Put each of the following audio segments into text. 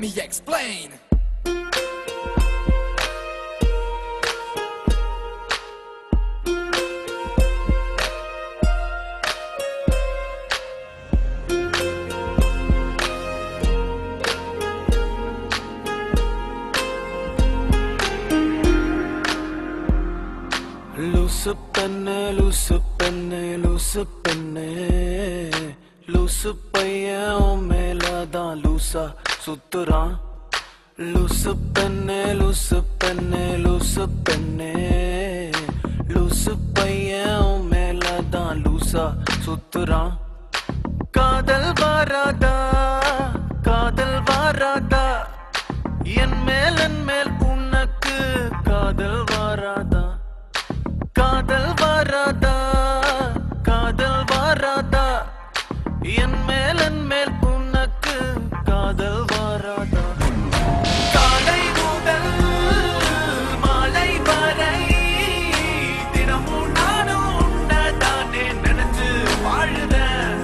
me explain. லூசு பெண்ணே லூசு பெண்ணே லூசு பெண்ணே லூசு பையன் உன் மேலதான் லூசா சுத்துறான். லூசு பெண்ணே லூசு பெண்ணே லூசு பெண்ணே லூசு பையன் உன் மேலதான் லூசா சுத்துறான். காதல் வாராதா காதல் வாராதா என் மேல் உனக்கு காதல் வாராதா காதல் வாராதா காதல் வாராதா என் மேல் உனக்கு காதல் வாராதா. காலை முதல் மாலை வரை தினமும் நானும் உன்னதானே நினைச்சு வாழுறேன்.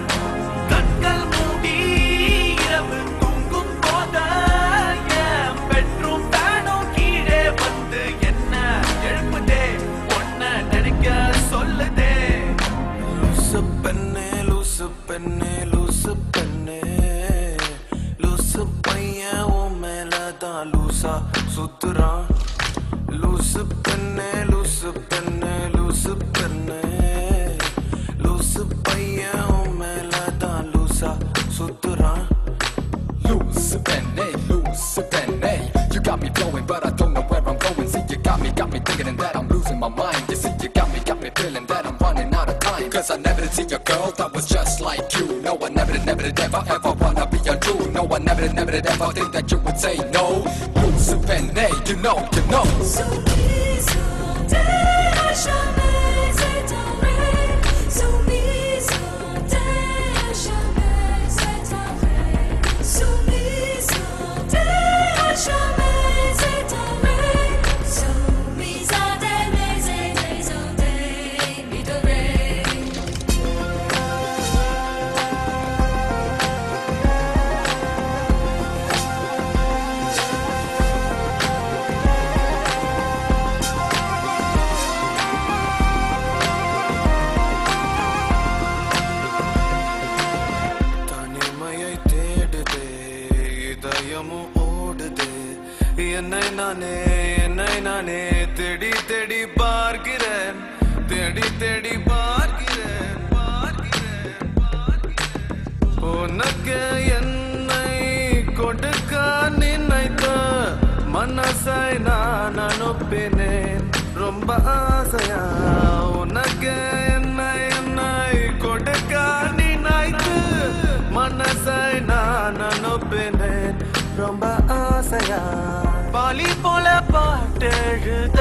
கண்கள் மூடி இரவு தூங்கும் போத என் பெட்ரூம் ஃபேனும் கீழே வந்து என்ன எழுப்புதே நினைக்க சொல்லுதே. லூசு பெண்ணே லூசு பெண்ணே லூசு பெண்ணே லூசு பையன் உன் மேலதான் லூசா சுத்துறான். லூசு பெண்ணே லூசு பெண்ணே லூசு பெண்ணே லூசு பையன் உன் மேலதான் லூசா சுத்துறான். Loose penny, you got me flowing, but I don't know where I'm going. See, you got me thinking that I'm losing my mind. You see, you got me feeling that I'm running out of time. Cause I never did see a girl that was just like you. No, I never did ever wanna be untrue. No, I never did ever think that you would say no. Loose penny, you know. So please, jamais s'éteindrai. So please, jamais s'éteindrai. So please, jamais s'éteindrai. So please, ஓடுதே என்னை நானே தேடி தேடி பார்க்கிறேன் உனக்கு என்னை கொடுக்க நினைத்த மனசை நான் அனுப்பினேன் ரொம்ப ஆசையா. உனக்கு என்னை கொடுக்க நினைத்து மனசை நான் அனுப்பினேன் ரொம்ப ஆசையா. பாலி போல பாட்டு எழுத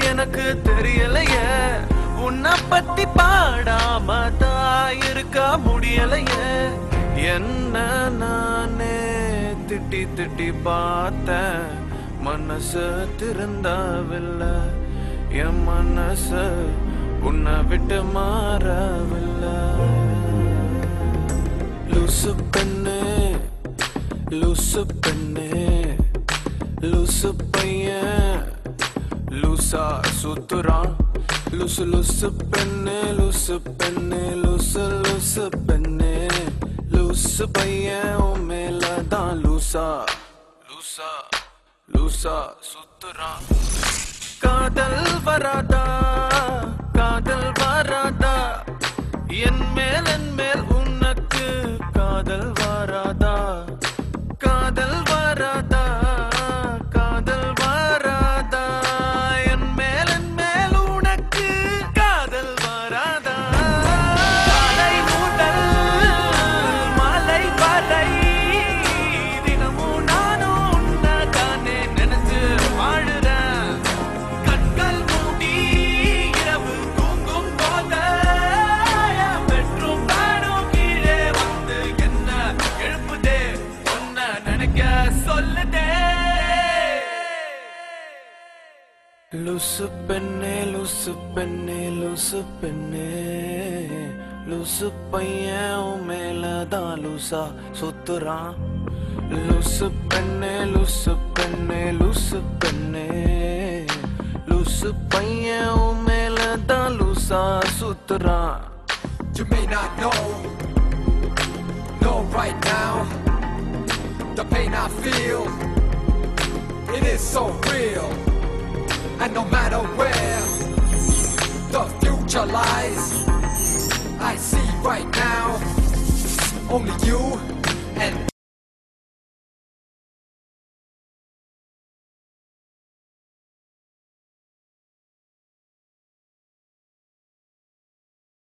எனக்கு தெரியலையே, உன்னை பத்தி பாடாம தான் இருக்க முடியலையே. என்ன நானே திட்டி பார்த்தேன், மனசு திருந்தவில்லை, என் மனசு உன்னை விட்டு மாறவில்லை. லூசு பெண்ணே லூசு பெண்ணே லூசு பையன் லூசா சுத்துறான். லூசு பெண்ணே லூசு பெண்ணே லூசு பெண்ணே லூசு பையன் உன் மேலதான் லூசா சுத்துறான். காதல் வராதா காதல் வராதா என் மேல் உனக்கு காதல் வராதா காதல் வராதா காதல் வராதா என் மேல் உனக்கு காதல் வராதா. காலை முதல் மாலை வரை தினமும் நானும் உன்னதானே நினைச்சு வாழுறேன். கண்கள் மூடி இரவு தூங்கும் போத பெட்ரூம் ஃபேனும் கீழே வந்து என்ன எழுப்புதே, உன்னை நினைக்க சொல்லுதே. லூசு பெண்ணே லூசு பெண்ணே லூசு பெண்ணே லூசு பையன் உன் மேலதான் லூசா சுத்துறான். லூசு பெண்ணே லூசு பெண்ணே லூசு பெண்ணே லூசு பையன் உன் மேல தான் லூசா சுத்துறான். You may not know right now, the pain I feel, it is so real. And no matter where the future lies, I see right now, only you and